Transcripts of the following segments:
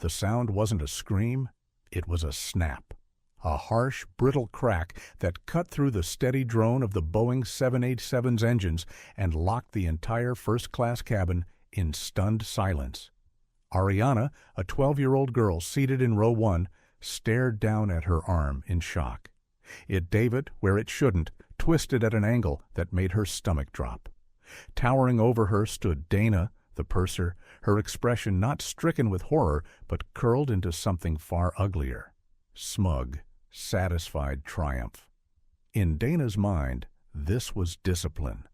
The sound wasn't a scream, it was a snap. A harsh, brittle crack that cut through the steady drone of the Boeing 787's engines and locked the entire first-class cabin in stunned silence. Ariana, a 12-year-old girl seated in row 1, stared down at her arm in shock. It davit where it shouldn't, twisted at an angle that made her stomach drop. Towering over her stood Dana, the purser, her expression not stricken with horror, but curled into something far uglier. Smug, satisfied triumph. In Dana's mind, this was discipline.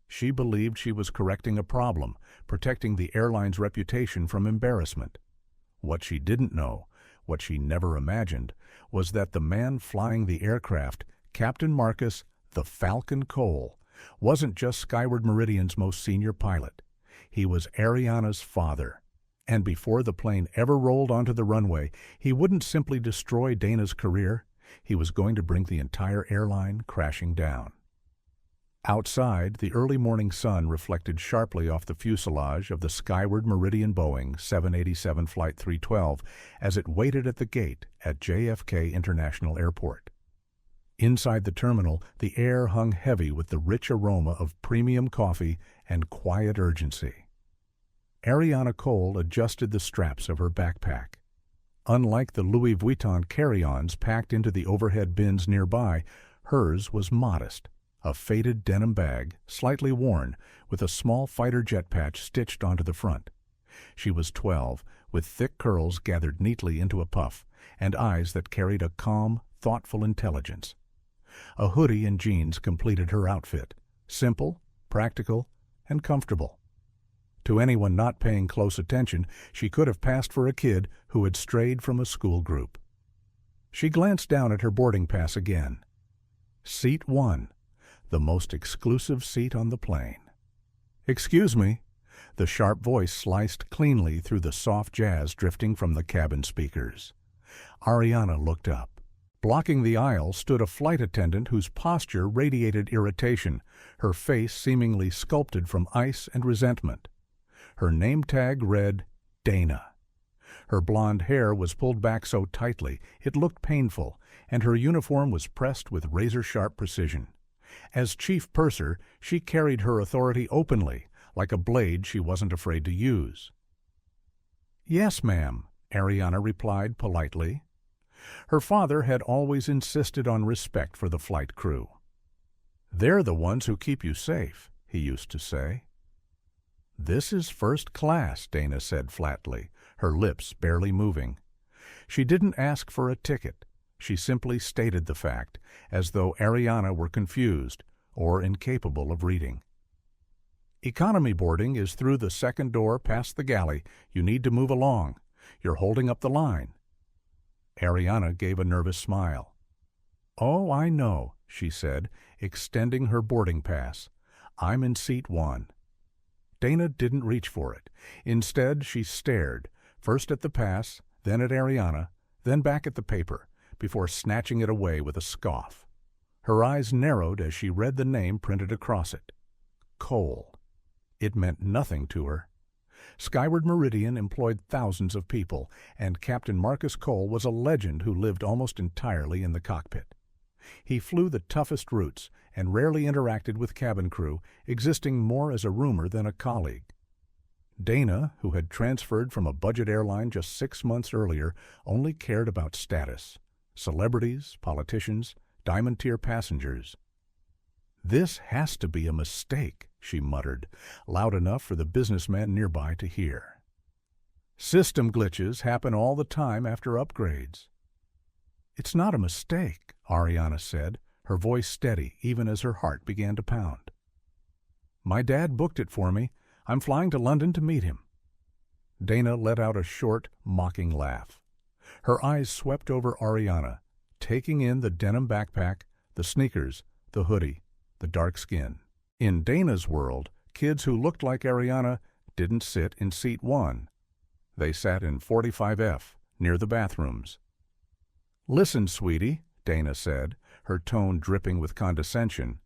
She believed she was correcting a problem, protecting the airline's reputation from embarrassment. What she didn't know, what she never imagined, was that the man flying the aircraft, Captain Marcus, the Falcon Cole, wasn't just Skyward Meridian's most senior pilot. He was Ariana's father. And before the plane ever rolled onto the runway, he wouldn't simply destroy Dana's career. He was going to bring the entire airline crashing down. Outside, the early morning sun reflected sharply off the fuselage of the Skyward Meridian Boeing 787 Flight 312 as it waited at the gate at JFK International Airport. Inside the terminal, the air hung heavy with the rich aroma of premium coffee and quiet urgency. Ariana Cole adjusted the straps of her backpack. Unlike the Louis Vuitton carry-ons packed into the overhead bins nearby, hers was modest. A faded denim bag, slightly worn, with a small fighter jet patch stitched onto the front. She was 12, with thick curls gathered neatly into a puff, and eyes that carried a calm, thoughtful intelligence. A hoodie and jeans completed her outfit, simple, practical, and comfortable. To anyone not paying close attention, she could have passed for a kid who had strayed from a school group. She glanced down at her boarding pass again. Seat 1. The most exclusive seat on the plane. "Excuse me." The sharp voice sliced cleanly through the soft jazz drifting from the cabin speakers. Ariana looked up. Blocking the aisle stood a flight attendant whose posture radiated irritation, her face seemingly sculpted from ice and resentment. Her name tag read, Dana. Her blonde hair was pulled back so tightly it looked painful, and her uniform was pressed with razor-sharp precision. As chief purser, she carried her authority openly, like a blade she wasn't afraid to use. "Yes, ma'am," Ariana replied politely. Her father had always insisted on respect for the flight crew. "They're the ones who keep you safe," he used to say. "This is first class," Dana said flatly, her lips barely moving. She didn't ask for a ticket. She simply stated the fact, as though Ariana were confused or incapable of reading. "Economy boarding is through the second door past the galley. You need to move along. You're holding up the line." Ariana gave a nervous smile. "Oh, I know," she said, extending her boarding pass. "I'm in seat 1. Dana didn't reach for it. Instead, she stared, first at the pass, then at Ariana, then back at the paper, before snatching it away with a scoff. Her eyes narrowed as she read the name printed across it. Cole. It meant nothing to her. Skyward Meridian employed thousands of people, and Captain Marcus Cole was a legend who lived almost entirely in the cockpit. He flew the toughest routes and rarely interacted with cabin crew, existing more as a roomer than a colleague. Dana, who had transferred from a budget airline just 6 months earlier, only cared about status. Celebrities, politicians, diamond-tier passengers. "This has to be a mistake," she muttered, loud enough for the businessman nearby to hear. "System glitches happen all the time after upgrades." "It's not a mistake," Ariana said, her voice steady even as her heart began to pound. "My dad booked it for me. I'm flying to London to meet him." Dana let out a short, mocking laugh. Her eyes swept over Ariana, taking in the denim backpack, the sneakers, the hoodie, the dark skin. In Dana's world, kids who looked like Ariana didn't sit in seat 1. They sat in 45F, near the bathrooms. "Listen, sweetie," Dana said, her tone dripping with condescension.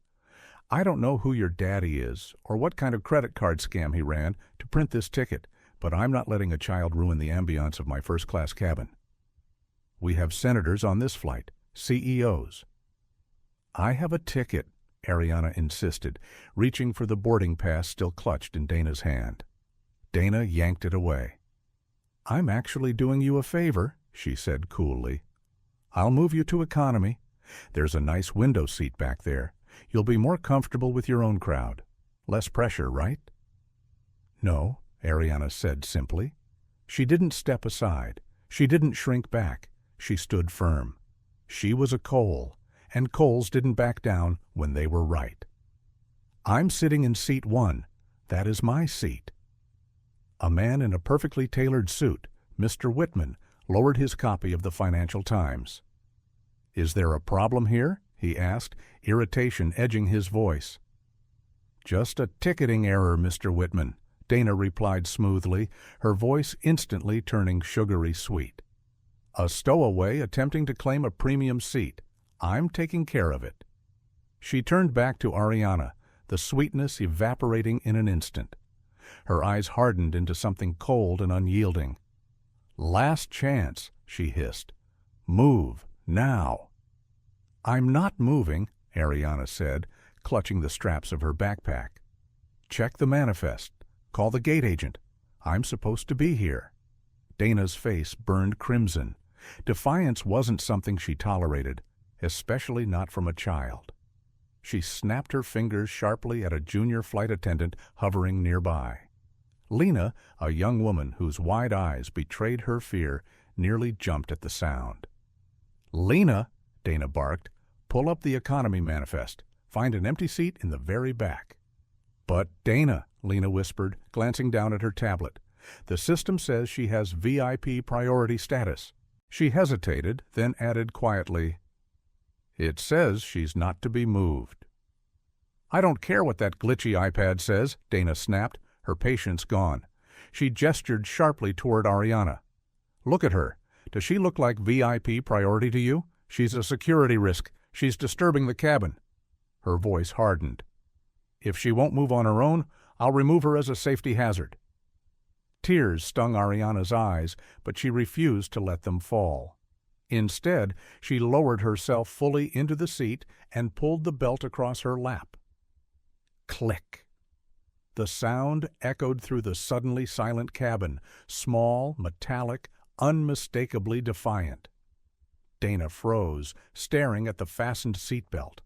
"I don't know who your daddy is or what kind of credit card scam he ran to print this ticket, but I'm not letting a child ruin the ambiance of my first-class cabin. We have senators on this flight, CEOs. I have a ticket, Ariana insisted, reaching for the boarding pass still clutched in Dana's hand. Dana yanked it away. I'm actually doing you a favor, she said coolly. I'll move you to economy. There's a nice window seat back there. You'll be more comfortable with your own crowd. Less pressure, right? No, Ariana said simply. She didn't step aside. She didn't shrink back. She stood firm. She was a Cole, and Coles didn't back down when they were right. I'm sitting in seat 1. That is my seat. A man in a perfectly tailored suit, Mr. Whitman, lowered his copy of the Financial Times. Is there a problem here? He asked, irritation edging his voice. Just a ticketing error, Mr. Whitman, Dana replied smoothly, her voice instantly turning sugary sweet. A stowaway attempting to claim a premium seat. I'm taking care of it. She turned back to Ariana, the sweetness evaporating in an instant. Her eyes hardened into something cold and unyielding. Last chance, she hissed. Move, now. I'm not moving, Ariana said, clutching the straps of her backpack. Check the manifest. Call the gate agent. I'm supposed to be here. Dana's face burned crimson. Defiance wasn't something she tolerated, especially not from a child. She snapped her fingers sharply at a junior flight attendant hovering nearby. Lena, a young woman whose wide eyes betrayed her fear, nearly jumped at the sound. Lena, Dana barked, pull up the economy manifest. Find an empty seat in the very back. But Dana, Lena whispered, glancing down at her tablet. The system says she has VIP priority status. She hesitated, then added quietly, It says she's not to be moved. I don't care what that glitchy iPad says, Dana snapped, her patience gone. She gestured sharply toward Ariana. Look at her. Does she look like VIP priority to you? She's a security risk. She's disturbing the cabin. Her voice hardened. If she won't move on her own, I'll remove her as a safety hazard. Tears stung Ariana's eyes, but she refused to let them fall. Instead, she lowered herself fully into the seat and pulled the belt across her lap. Click. The sound echoed through the suddenly silent cabin, small, metallic, unmistakably defiant. Dana froze, staring at the fastened seatbelt.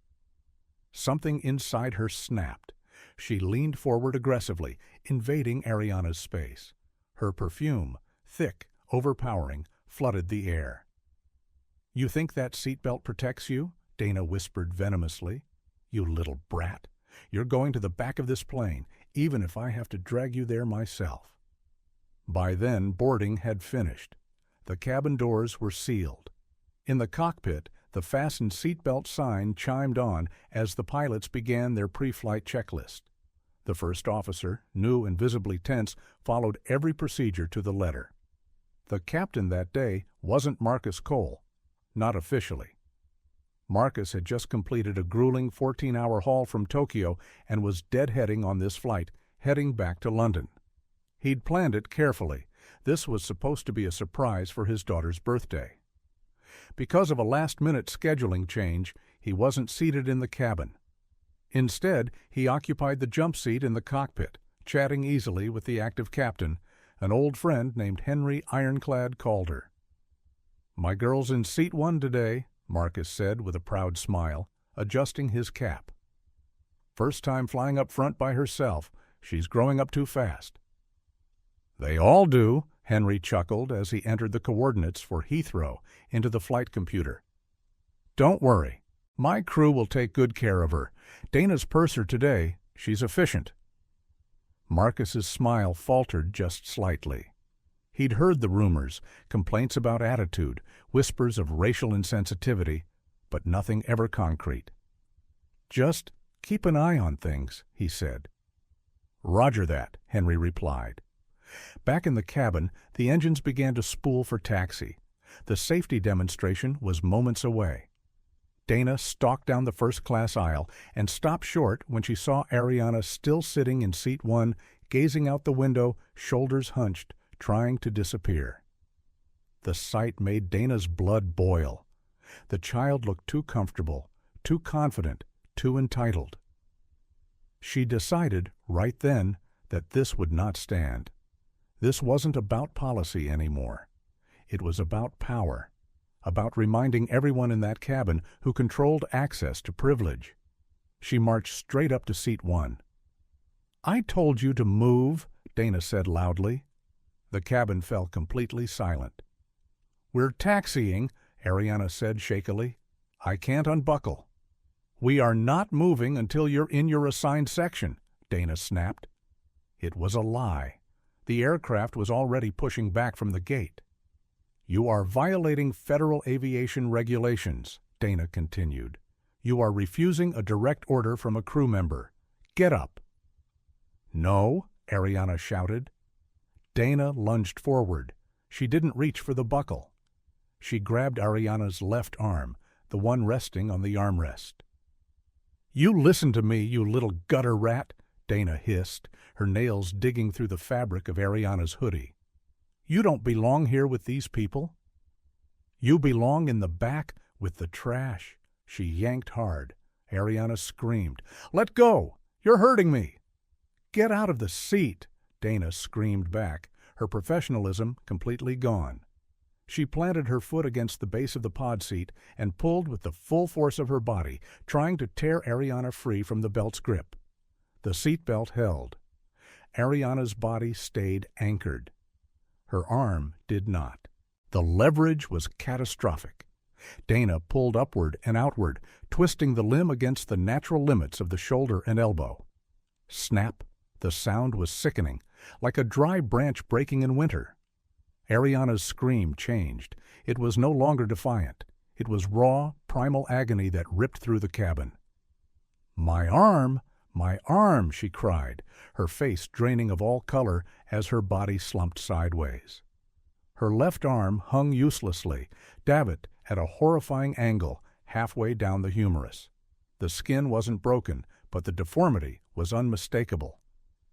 Something inside her snapped. She leaned forward aggressively, invading Ariana's space. Her perfume, thick, overpowering, flooded the air. You think that seatbelt protects you? Dana whispered venomously. You little brat. You're going to the back of this plane, even if I have to drag you there myself. By then, boarding had finished. The cabin doors were sealed. In the cockpit, the fastened seatbelt sign chimed on as the pilots began their pre-flight checklist. The first officer, new and visibly tense, followed every procedure to the letter. The captain that day wasn't Marcus Cole, not officially. Marcus had just completed a grueling 14-hour haul from Tokyo and was deadheading on this flight, heading back to London. He'd planned it carefully. This was supposed to be a surprise for his daughter's birthday. Because of a last-minute scheduling change, he wasn't seated in the cabin. Instead, he occupied the jump seat in the cockpit, chatting easily with the active captain, an old friend named Henry Ironclad Calder. My girl's in seat 1 today, Marcus said with a proud smile, adjusting his cap. First time flying up front by herself. She's growing up too fast. They all do, Henry chuckled as he entered the coordinates for Heathrow into the flight computer. Don't worry. My crew will take good care of her. Dana's purser today. She's efficient. Marcus's smile faltered just slightly. He'd heard the rumors, complaints about attitude, whispers of racial insensitivity, but nothing ever concrete. Just keep an eye on things, he said. Roger that, Henry replied. Back in the cabin, the engines began to spool for taxi. The safety demonstration was moments away. Dana stalked down the first-class aisle and stopped short when she saw Ariana still sitting in seat 1, gazing out the window, shoulders hunched, trying to disappear. The sight made Dana's blood boil. The child looked too comfortable, too confident, too entitled. She decided, right then, that this would not stand. This wasn't about policy anymore. It was about power, about reminding everyone in that cabin who controlled access to privilege. She marched straight up to seat 1. "I told you to move," Dana said loudly. The cabin fell completely silent. "We're taxiing," Ariana said shakily. "I can't unbuckle." "We are not moving until you're in your assigned section," Dana snapped. It was a lie. The aircraft was already pushing back from the gate. "You are violating federal aviation regulations," Dana continued. "You are refusing a direct order from a crew member. Get up." "No," Ariana shouted. Dana lunged forward. She didn't reach for the buckle. She grabbed Ariana's left arm, the one resting on the armrest. "You listen to me, you little gutter rat," Dana hissed, her nails digging through the fabric of Ariana's hoodie. "You don't belong here with these people. You belong in the back with the trash." She yanked hard. Ariana screamed, "Let go! You're hurting me!" "Get out of the seat!" Dana screamed back, her professionalism completely gone. She planted her foot against the base of the pod seat and pulled with the full force of her body, trying to tear Ariana free from the belt's grip. The seat belt held. Ariana's body stayed anchored. Her arm did not. The leverage was catastrophic. Dana pulled upward and outward, twisting the limb against the natural limits of the shoulder and elbow. Snap! The sound was sickening, like a dry branch breaking in winter. Ariana's scream changed. It was no longer defiant. It was raw, primal agony that ripped through the cabin. "My arm! My arm!" she cried, her face draining of all color as her body slumped sideways. Her left arm hung uselessly, davit at a horrifying angle halfway down the humerus. The skin wasn't broken, but the deformity was unmistakable.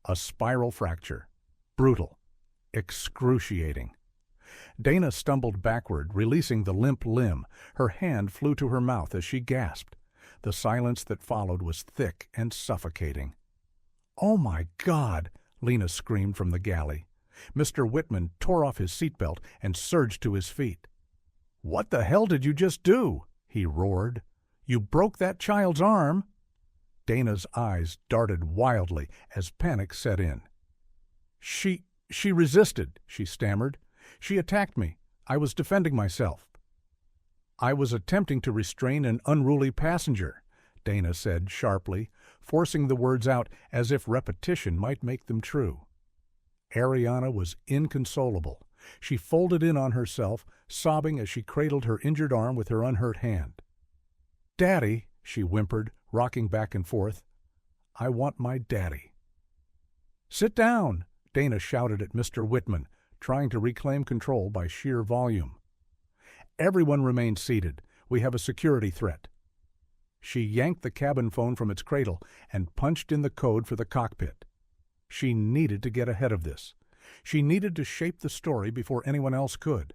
A spiral fracture. Brutal. Excruciating. Dana stumbled backward, releasing the limp limb. Her hand flew to her mouth as she gasped. The silence that followed was thick and suffocating. "Oh, my God!" Lena screamed from the galley. Mr. Whitman tore off his seatbelt and surged to his feet. "What the hell did you just do?" he roared. "You broke that child's arm!" Dana's eyes darted wildly as panic set in. She resisted," she stammered. "She attacked me. I was defending myself." "I was attempting to restrain an unruly passenger," Dana said sharply, forcing the words out as if repetition might make them true. Ariana was inconsolable. She folded in on herself, sobbing as she cradled her injured arm with her unhurt hand. "Daddy," she whimpered, rocking back and forth. "I want my daddy." "Sit down," Dana shouted at Mr. Whitman, trying to reclaim control by sheer volume. "Everyone remain seated. We have a security threat." She yanked the cabin phone from its cradle and punched in the code for the cockpit. She needed to get ahead of this. She needed to shape the story before anyone else could.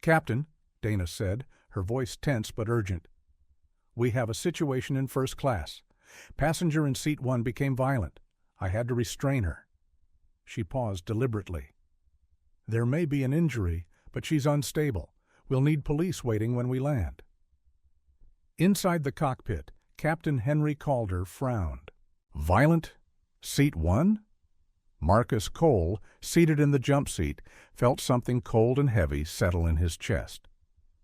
"Captain," Dana said, her voice tense but urgent. "We have a situation in first class. Passenger in seat 1 became violent. I had to restrain her." She paused deliberately. "There may be an injury, but she's unstable. We'll need police waiting when we land." Inside the cockpit, Captain Henry Calder frowned. "Violent? Seat 1? Marcus Cole, seated in the jump seat, felt something cold and heavy settle in his chest.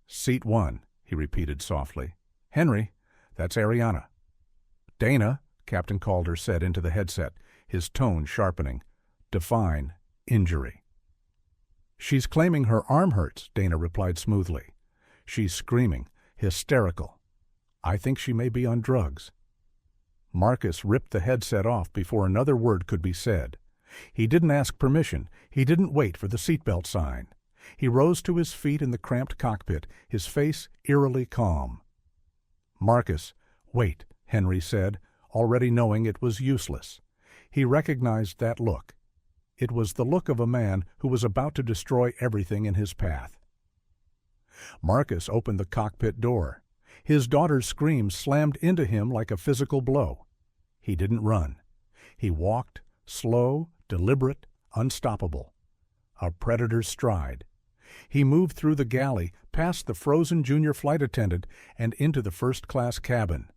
"Seat 1, he repeated softly. "Henry, that's Ariana." "Dana," Captain Calder said into the headset, his tone sharpening. "Define injury." "She's claiming her arm hurts," Dana replied smoothly. "She's screaming, hysterical. I think she may be on drugs." Marcus ripped the headset off before another word could be said. He didn't ask permission. He didn't wait for the seatbelt sign. He rose to his feet in the cramped cockpit, his face eerily calm. "Marcus, wait," Henry said, already knowing it was useless. He recognized that look. It was the look of a man who was about to destroy everything in his path. Marcus opened the cockpit door. His daughter's scream slammed into him like a physical blow. He didn't run. He walked, slow, deliberate, unstoppable. A predator's stride. He moved through the galley, past the frozen junior flight attendant, and into the first-class cabin.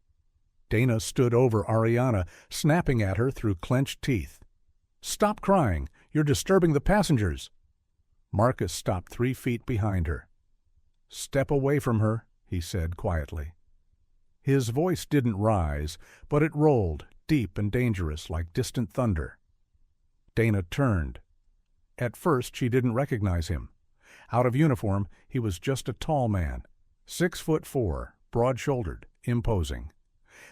Dana stood over Ariana, snapping at her through clenched teeth. "Stop crying! You're disturbing the passengers!" Marcus stopped 3 feet behind her. "Step away from her," he said quietly. His voice didn't rise, but it rolled, deep and dangerous, like distant thunder. Dana turned. At first she didn't recognize him. Out of uniform, he was just a tall man, 6'4", broad-shouldered, imposing.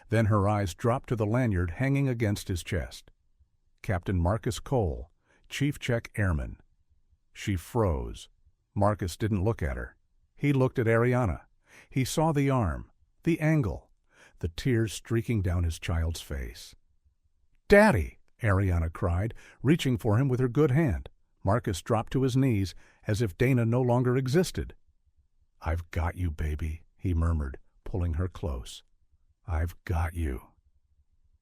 Then her eyes dropped to the lanyard hanging against his chest. Captain Marcus Cole, Chief Check Airman. She froze. Marcus didn't look at her. He looked at Ariana. He saw the arm, the angle, the tears streaking down his child's face. "Daddy!" Ariana cried, reaching for him with her good hand. Marcus dropped to his knees, as if Dana no longer existed. "I've got you, baby," he murmured, pulling her close. "I've got you."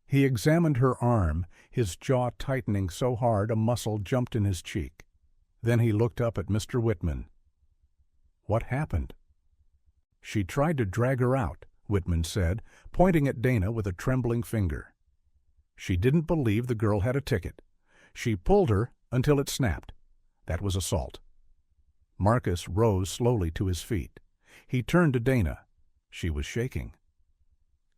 He examined her arm, his jaw tightening so hard a muscle jumped in his cheek. Then he looked up at Mr. Whitman. "What happened?" "She tried to drag her out," Whitman said, pointing at Dana with a trembling finger. "She didn't believe the girl had a ticket. She pulled her until it snapped. That was assault." Marcus rose slowly to his feet. He turned to Dana. She was shaking.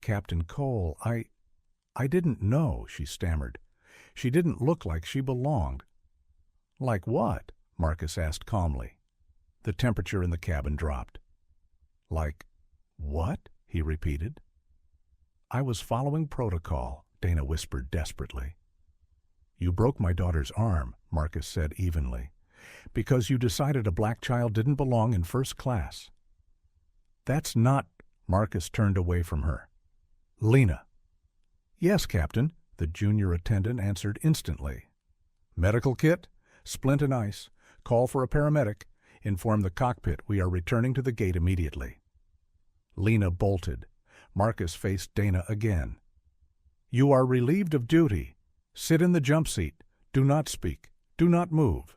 "Captain Cole, I didn't know," she stammered. "She didn't look like she belonged." "Like what?" Marcus asked calmly. The temperature in the cabin dropped. "Like what?" he repeated. "I was following protocol," Dana whispered desperately. "You broke my daughter's arm," Marcus said evenly, "because you decided a black child didn't belong in first class." "That's not—" Marcus turned away from her. "Lena." "Yes, Captain," the junior attendant answered instantly. "Medical kit? Splint and ice. Call for a paramedic. Inform the cockpit we are returning to the gate immediately." Lena bolted. Marcus faced Dana again. "You are relieved of duty. Sit in the jump seat. Do not speak. Do not move."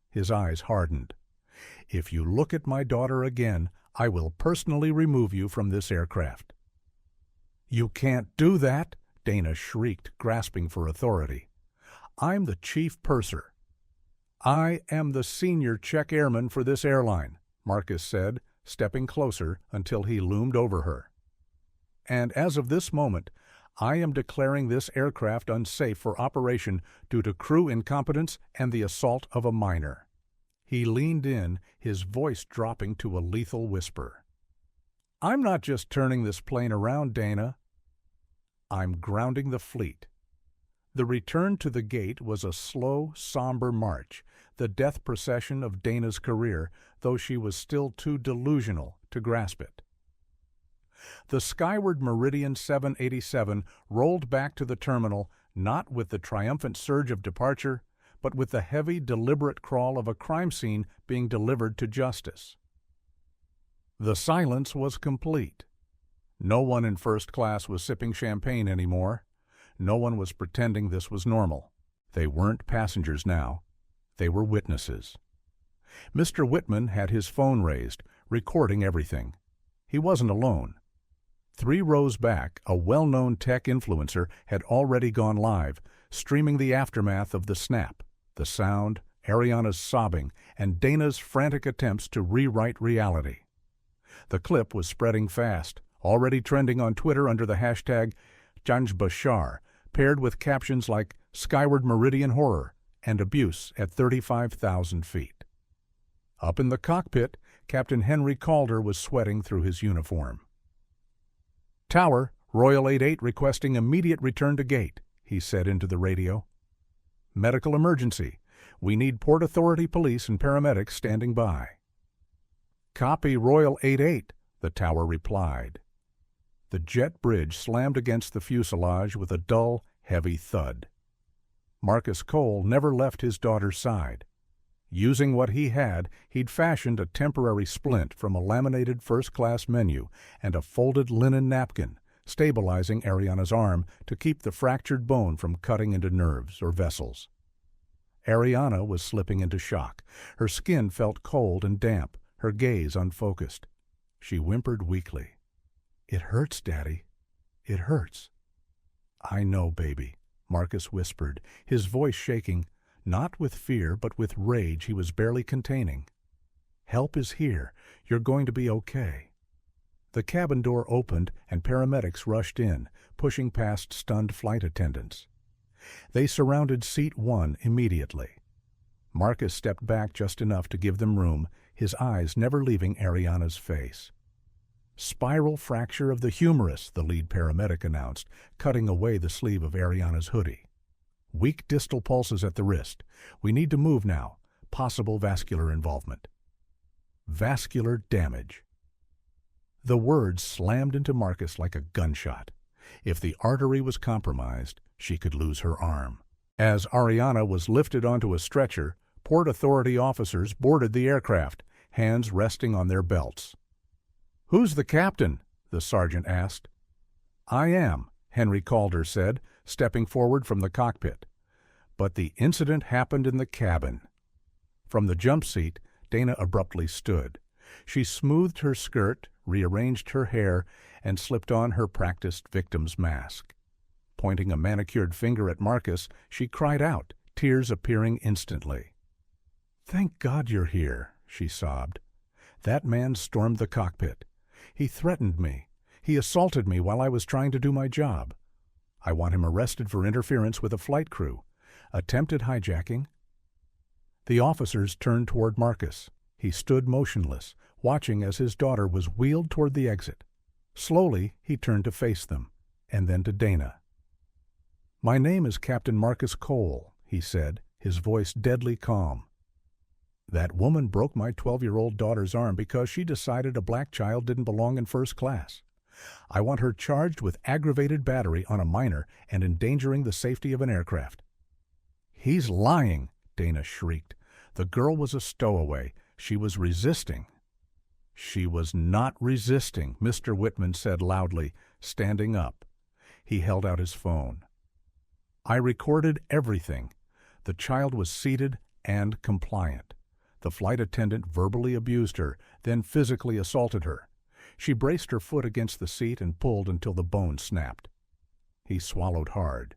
His eyes hardened. "If you look at my daughter again, I will personally remove you from this aircraft." "You can't do that!" Dana shrieked, grasping for authority. "I'm the chief purser." "I am the senior check airman for this airline," Marcus said, stepping closer until he loomed over her. "And as of this moment, I am declaring this aircraft unsafe for operation due to crew incompetence and the assault of a minor." He leaned in, his voice dropping to a lethal whisper. "I'm not just turning this plane around, Dana. I'm grounding the fleet." The return to the gate was a slow, somber march, the death procession of Dana's career, though she was still too delusional to grasp it. The skyward Meridian 787 rolled back to the terminal, not with the triumphant surge of departure, but with the heavy, deliberate crawl of a crime scene being delivered to justice. The silence was complete. No one in first class was sipping champagne anymore. No one was pretending this was normal. They weren't passengers now. They were witnesses. Mr. Whitman had his phone raised, recording everything. He wasn't alone. 3 rows back, a well-known tech influencer had already gone live, streaming the aftermath of the snap, the sound, Ariana's sobbing, and Dana's frantic attempts to rewrite reality. The clip was spreading fast, already trending on Twitter under the hashtag Janj Bashar, paired with captions like "Skyward Meridian Horror" and "Abuse at 35,000 feet." Up in the cockpit, Captain Henry Calder was sweating through his uniform. "Tower, Royal 88 requesting immediate return to gate," he said into the radio. "Medical emergency. We need Port Authority police and paramedics standing by." "Copy, Royal 88, the tower replied. The jet bridge slammed against the fuselage with a dull, heavy thud. Marcus Cole never left his daughter's side. Using what he had, he'd fashioned a temporary splint from a laminated first-class menu and a folded linen napkin, stabilizing Ariana's arm to keep the fractured bone from cutting into nerves or vessels. Ariana was slipping into shock. Her skin felt cold and damp, her gaze unfocused. She whimpered weakly. "It hurts, Daddy. It hurts." "I know, baby," Marcus whispered, his voice shaking, not with fear but with rage he was barely containing. "Help is here. You're going to be okay." The cabin door opened and paramedics rushed in, pushing past stunned flight attendants. They surrounded Seat 1 immediately. Marcus stepped back just enough to give them room, his eyes never leaving Ariana's face. "Spiral fracture of the humerus," the lead paramedic announced, cutting away the sleeve of Ariana's hoodie. "Weak distal pulses at the wrist. We need to move now. Possible vascular involvement." Vascular damage. The words slammed into Marcus like a gunshot. If the artery was compromised, she could lose her arm. As Ariana was lifted onto a stretcher, Port Authority officers boarded the aircraft, hands resting on their belts. "Who's the captain?" the sergeant asked. "I am," Henry Calder said, stepping forward from the cockpit. But the incident happened in the cabin. From the jump seat, Dana abruptly stood. She smoothed her skirt, rearranged her hair, and slipped on her practiced victim's mask. Pointing a manicured finger at Marcus, she cried out, tears appearing instantly. "Thank God you're here," she sobbed. "That man stormed the cockpit. He threatened me. He assaulted me while I was trying to do my job. I want him arrested for interference with a flight crew. Attempted hijacking." The officers turned toward Marcus. He stood motionless, watching as his daughter was wheeled toward the exit. Slowly, he turned to face them, and then to Dana. "My name is Captain Marcus Cole," he said, his voice deadly calm. "That woman broke my 12-year-old daughter's arm because she decided a black child didn't belong in first class. I want her charged with aggravated battery on a minor and endangering the safety of an aircraft." "He's lying," Dana shrieked. "The girl was a stowaway. She was resisting." "She was not resisting," Mr. Whitman said loudly, standing up. He held out his phone. "I recorded everything. The child was seated and compliant. The flight attendant verbally abused her, then physically assaulted her. She braced her foot against the seat and pulled until the bone snapped." He swallowed hard.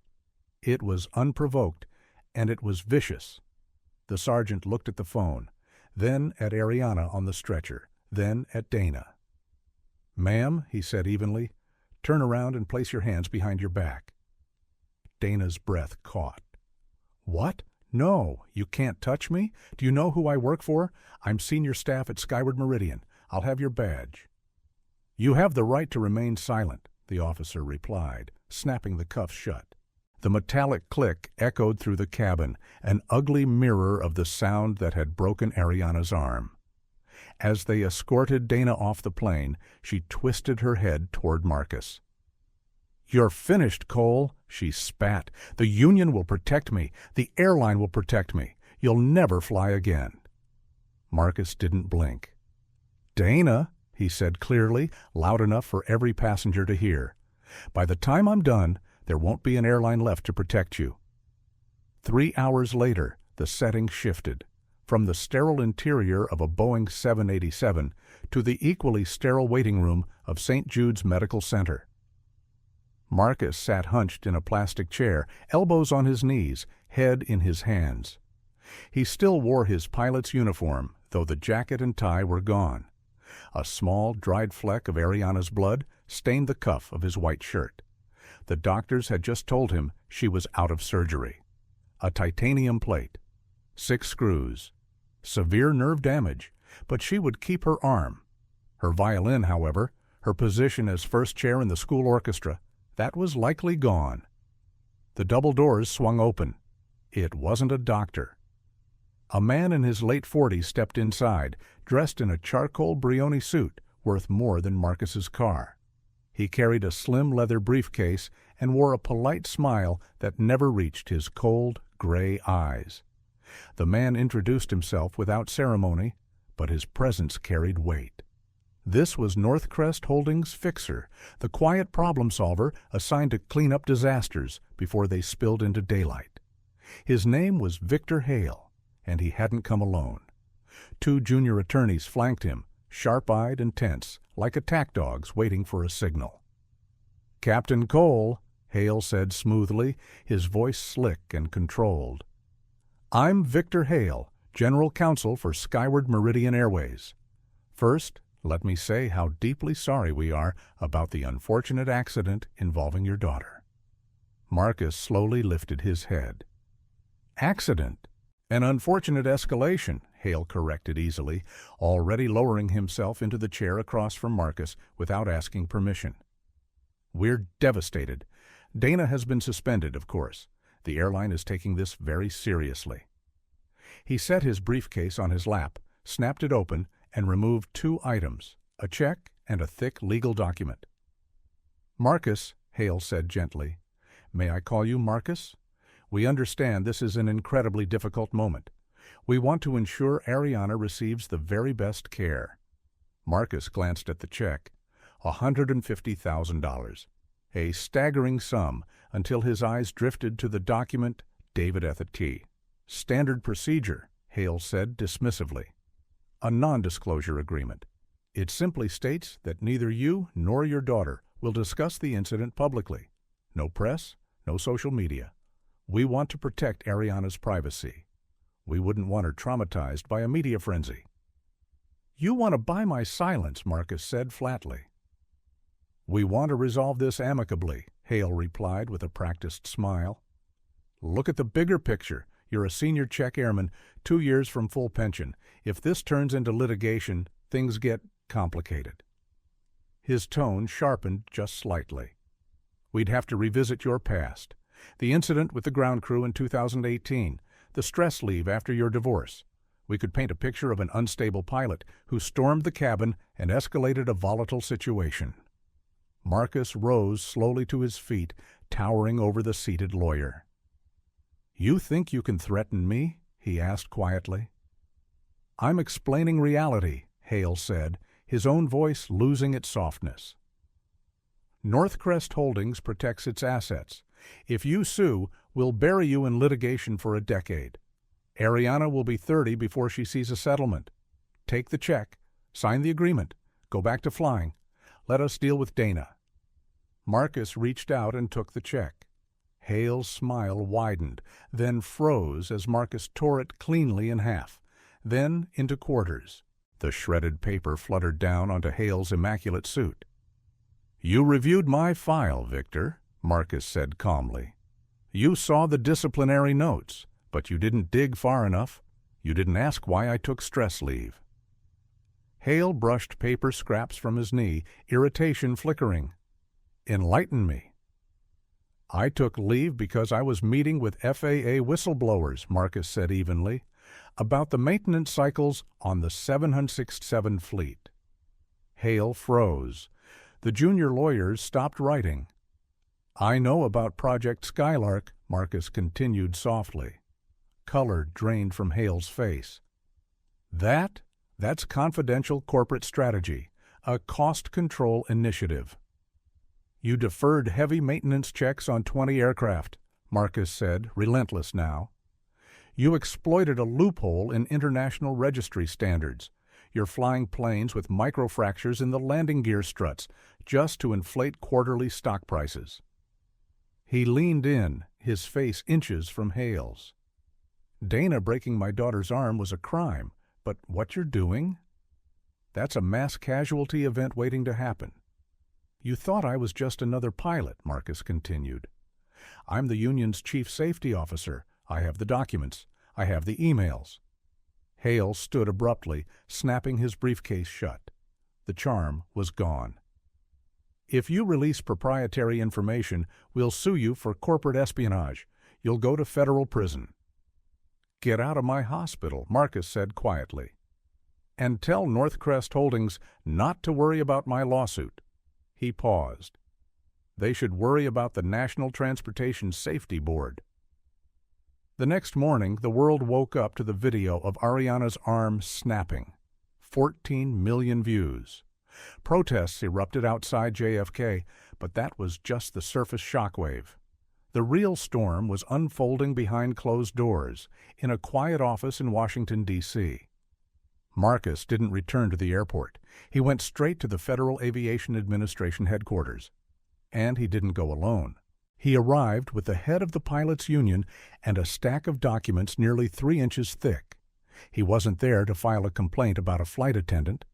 It was unprovoked, and it was vicious. The sergeant looked at the phone, then at Ariana on the stretcher, then at Dana. "Ma'am," he said evenly, "turn around and place your hands behind your back." Dana's breath caught. "What? No, you can't touch me? Do you know who I work for? I'm senior staff at Skyward Meridian. I'll have your badge." "You have the right to remain silent," the officer replied, snapping the cuffs shut. The metallic click echoed through the cabin, an ugly mirror of the sound that had broken Ariana's arm. As they escorted Dana off the plane, she twisted her head toward Marcus. "You're finished, Cole," she spat. "The union will protect me. The airline will protect me. You'll never fly again." Marcus didn't blink. "Dana," he said clearly, loud enough for every passenger to hear, "by the time I'm done, there won't be an airline left to protect you." 3 hours later, the setting shifted, from the sterile interior of a Boeing 787 to the equally sterile waiting room of St. Jude's Medical Center. Marcus sat hunched in a plastic chair, elbows on his knees, head in his hands. He still wore his pilot's uniform, though the jacket and tie were gone. A small, dried fleck of Ariana's blood stained the cuff of his white shirt. The doctors had just told him she was out of surgery. A titanium plate, 6 screws, severe nerve damage, but she would keep her arm. Her violin, however, her position as first chair in the school orchestra, that was likely gone. The double doors swung open. It wasn't a doctor. A man in his late 40s stepped inside, dressed in a charcoal Brioni suit worth more than Marcus's car. He carried a slim leather briefcase and wore a polite smile that never reached his cold, gray eyes. The man introduced himself without ceremony, but his presence carried weight. This was Northcrest Holdings' fixer, the quiet problem solver assigned to clean up disasters before they spilled into daylight. His name was Victor Hale, and he hadn't come alone. 2 junior attorneys flanked him, sharp-eyed and tense, like attack dogs waiting for a signal. "Captain Cole," Hale said smoothly, his voice slick and controlled. "I'm Victor Hale, General Counsel for Skyward Meridian Airways. First, let me say how deeply sorry we are about the unfortunate accident involving your daughter." Marcus slowly lifted his head. "Accident? An unfortunate escalation," Hale corrected easily, already lowering himself into the chair across from Marcus without asking permission. "We're devastated. Dana has been suspended, of course. The airline is taking this very seriously." He set his briefcase on his lap, snapped it open, and removed 2 items, a check and a thick legal document. "Marcus," Hale said gently. "May I call you Marcus? We understand this is an incredibly difficult moment. We want to ensure Ariana receives the very best care." Marcus glanced at the check. $150,000. A staggering sum until his eyes drifted to the document David T. "Standard procedure," Hale said dismissively. "A non-disclosure agreement. It simply states that neither you nor your daughter will discuss the incident publicly. No press, no social media. We want to protect Ariana's privacy. We wouldn't want her traumatized by a media frenzy." "You want to buy my silence," Marcus said flatly. "We want to resolve this amicably," Hale replied with a practiced smile. "Look at the bigger picture. You're a senior check airman, 2 years from full pension. If this turns into litigation, things get complicated." His tone sharpened just slightly. "We'd have to revisit your past. The incident with the ground crew in 2018, the stress leave after your divorce. We could paint a picture of an unstable pilot who stormed the cabin and escalated a volatile situation." Marcus rose slowly to his feet, towering over the seated lawyer. "You think you can threaten me?" he asked quietly. "I'm explaining reality," Hale said, his own voice losing its softness. "Northcrest Holdings protects its assets. If you sue, we'll bury you in litigation for a decade. Ariana will be 30 before she sees a settlement. Take the check, sign the agreement, go back to flying. Let us deal with Dana." Marcus reached out and took the check. Hale's smile widened, then froze as Marcus tore it cleanly in half, then into quarters. The shredded paper fluttered down onto Hale's immaculate suit. "You reviewed my file, Victor," Marcus said calmly. "You saw the disciplinary notes, but you didn't dig far enough. You didn't ask why I took stress leave." Hale brushed paper scraps from his knee, irritation flickering. "Enlighten me." "I took leave because I was meeting with FAA whistleblowers," Marcus said evenly, "about the maintenance cycles on the 767 fleet." Hale froze. The junior lawyers stopped writing. "I know about Project Skylark," Marcus continued softly. Color drained from Hale's face. That's confidential corporate strategy, a cost control initiative." "You deferred heavy maintenance checks on 20 aircraft," Marcus said, relentless now. "You exploited a loophole in international registry standards. You're flying planes with microfractures in the landing gear struts just to inflate quarterly stock prices." He leaned in, his face inches from Hale's. "Dana breaking my daughter's arm was a crime, but what you're doing? That's a mass casualty event waiting to happen." "You thought I was just another pilot," Marcus continued. "I'm the union's chief safety officer. I have the documents. I have the emails." Hale stood abruptly, snapping his briefcase shut. The charm was gone. "If you release proprietary information, we'll sue you for corporate espionage. You'll go to federal prison." "Get out of my hospital," Marcus said quietly. "And tell Northcrest Holdings not to worry about my lawsuit." He paused. "They should worry about the National Transportation Safety Board." The next morning, the world woke up to the video of Ariana's arm snapping. 14 million views. Protests erupted outside JFK, but that was just the surface shockwave. The real storm was unfolding behind closed doors, in a quiet office in Washington, D.C. Marcus didn't return to the airport. He went straight to the Federal Aviation Administration headquarters. And he didn't go alone. He arrived with the head of the pilots' union and a stack of documents nearly 3 inches thick. He wasn't there to file a complaint about a flight attendant.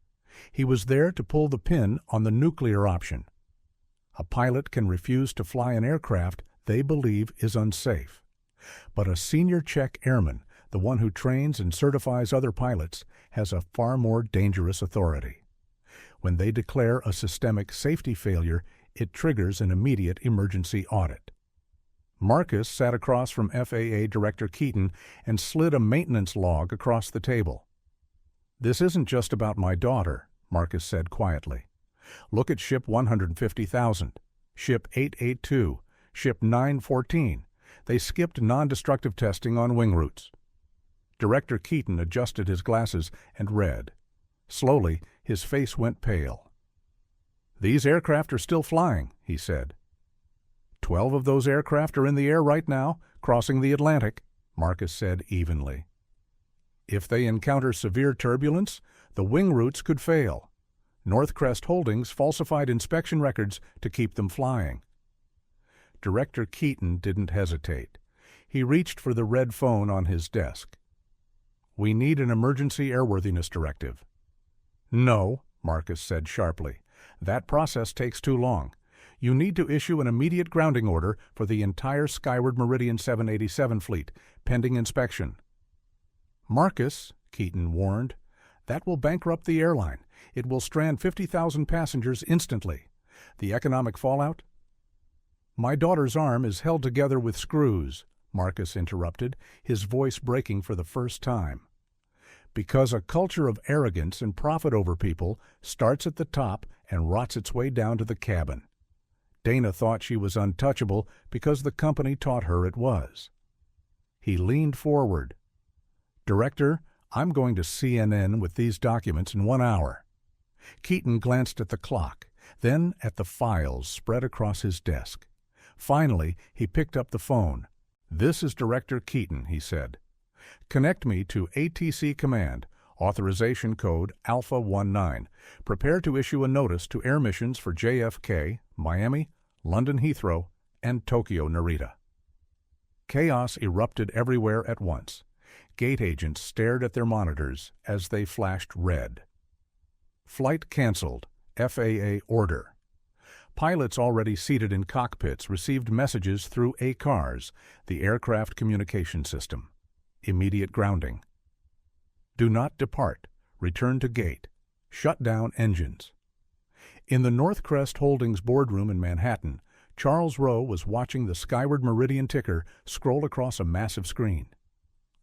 He was there to pull the pin on the nuclear option. A pilot can refuse to fly an aircraft they believe is unsafe. But a senior check airman, the one who trains and certifies other pilots, has a far more dangerous authority. When they declare a systemic safety failure, it triggers an immediate emergency audit. Marcus sat across from FAA Director Keaton and slid a maintenance log across the table. "This isn't just about my daughter," Marcus said quietly. "Look at ship 150,000, ship 882, ship 914. They skipped non-destructive testing on wing routes." Director Keaton adjusted his glasses and read. Slowly, his face went pale. "These aircraft are still flying," he said. 12 of those aircraft are in the air right now, crossing the Atlantic," Marcus said evenly. "If they encounter severe turbulence, the wing routes could fail. Northcrest Holdings falsified inspection records to keep them flying." Director Keaton didn't hesitate. He reached for the red phone on his desk. "We need an emergency airworthiness directive." "No," Marcus said sharply. "That process takes too long. You need to issue an immediate grounding order for the entire Skyward Meridian 787 fleet, pending inspection." "Marcus," Keaton warned, "that will bankrupt the airline. It will strand 50,000 passengers instantly. The economic fallout—" "My daughter's arm is held together with screws," Marcus interrupted, his voice breaking for the first time. "Because a culture of arrogance and profit over people starts at the top and rots its way down to the cabin. Dana thought she was untouchable because the company taught her it was." He leaned forward. "Director, I'm going to CNN with these documents in 1 hour." Keaton glanced at the clock, then at the files spread across his desk. Finally, he picked up the phone. "This is Director Keaton," he said. "Connect me to ATC Command, authorization code Alpha 19. Prepare to issue a notice to air missions for JFK, Miami, London Heathrow, and Tokyo Narita." Chaos erupted everywhere at once. Gate agents stared at their monitors as they flashed red. "Flight canceled. FAA order." Pilots already seated in cockpits received messages through ACARS, the aircraft communication system. Immediate grounding. "Do not depart. Return to gate. Shut down engines." In the Northcrest Holdings boardroom in Manhattan, Charles Rowe was watching the Skyward Meridian ticker scroll across a massive screen.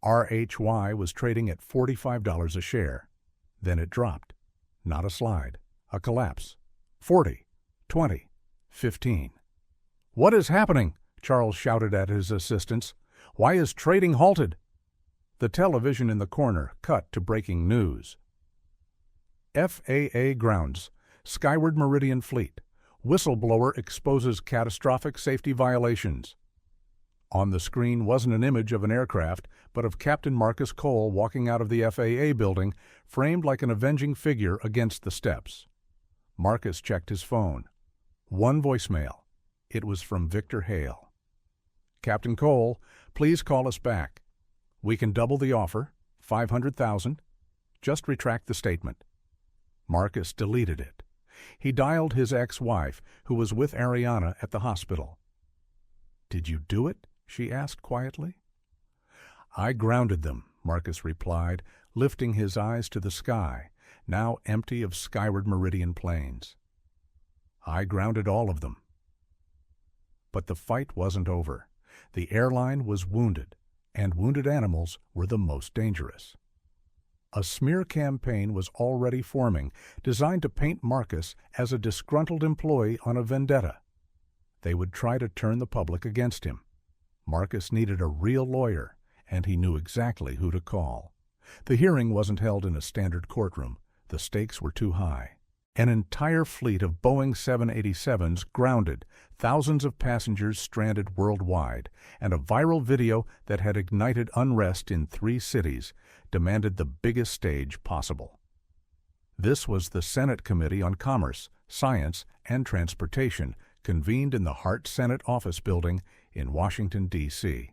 RHY was trading at $45 a share. Then it dropped. Not a slide. A collapse. 40. 20. 15. "What is happening?" Charles shouted at his assistants. "Why is trading halted?" The television in the corner cut to breaking news. "FAA grounds Skyward Meridian fleet. Whistleblower exposes catastrophic safety violations." On the screen wasn't an image of an aircraft, but of Captain Marcus Cole walking out of the FAA building, framed like an avenging figure against the steps. Marcus checked his phone. One voicemail. It was from Victor Hale. "Captain Cole, please call us back. We can double the offer, 500,000. Just retract the statement." Marcus deleted it. He dialed his ex-wife, who was with Ariana at the hospital. "Did you do it?" she asked quietly. "I grounded them," Marcus replied, lifting his eyes to the sky, now empty of Skyward Meridian planes. "I grounded all of them." But the fight wasn't over. The airline was wounded, and wounded animals were the most dangerous. A smear campaign was already forming, designed to paint Marcus as a disgruntled employee on a vendetta. They would try to turn the public against him. Marcus needed a real lawyer, and he knew exactly who to call. The hearing wasn't held in a standard courtroom. The stakes were too high. An entire fleet of Boeing 787s grounded, thousands of passengers stranded worldwide, and a viral video that had ignited unrest in 3 cities demanded the biggest stage possible. This was the Senate Committee on Commerce, Science, and Transportation, convened in the Hart Senate Office Building in Washington, D.C.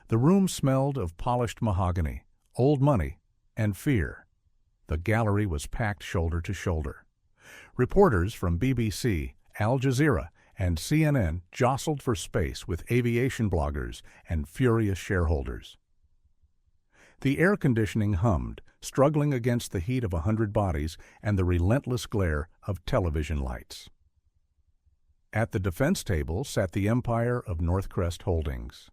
The room smelled of polished mahogany, old money, and fear. The gallery was packed shoulder to shoulder. Reporters from BBC, Al Jazeera, and CNN jostled for space with aviation bloggers and furious shareholders. The air conditioning hummed, struggling against the heat of 100 bodies and the relentless glare of television lights. At the defense table sat the empire of Northcrest Holdings.